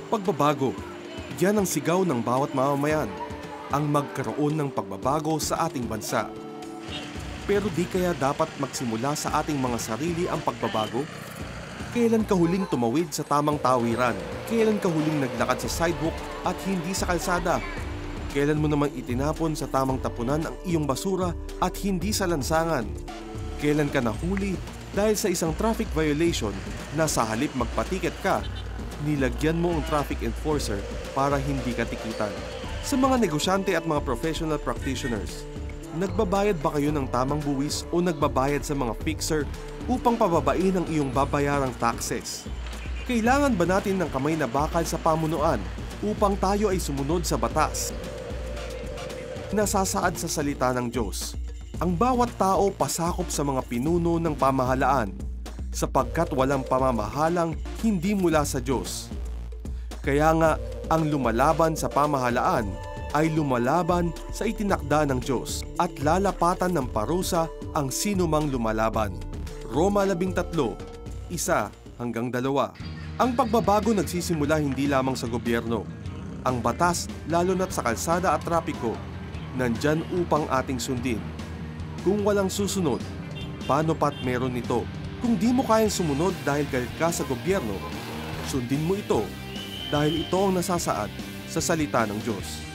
Pagbabago, yan ang sigaw ng bawat mamamayan, ang magkaroon ng pagbabago sa ating bansa. Pero di kaya dapat magsimula sa ating mga sarili ang pagbabago? Kailan ka huling tumawid sa tamang tawiran? Kailan ka huling naglakad sa sidewalk at hindi sa kalsada? Kailan mo naman itinapon sa tamang tapunan ang iyong basura at hindi sa lansangan? Kailan ka nahuli dahil sa isang traffic violation na sa halip magpatiket ka, nilagyan mo ang traffic enforcer para hindi ka tikitan? Sa mga negosyante at mga professional practitioners, nagbabayad ba kayo ng tamang buwis o nagbabayad sa mga fixer upang pababain ang iyong babayarang taxes? Kailangan ba natin ng kamay na bakal sa pamunuan upang tayo ay sumunod sa batas? Nasasaad sa salita ng Diyos, ang bawat tao pasakop sa mga pinuno ng pamahalaan, sapagkat walang pamamahalang hindi mula sa Diyos. Kaya nga, ang lumalaban sa pamahalaan ay lumalaban sa itinakda ng Diyos at lalapatan ng parusa ang sinumang lumalaban. Roma 13, 1-2. Ang pagbabago nagsisimula hindi lamang sa gobyerno. Ang batas, lalo na't sa kalsada at trapiko, nandyan upang ating sundin. Kung walang susunod, paano pat meron nito? Kung di mo kayang sumunod dahil galit ka sa gobyerno, sundin mo ito dahil ito ang nasasaad sa salita ng Diyos.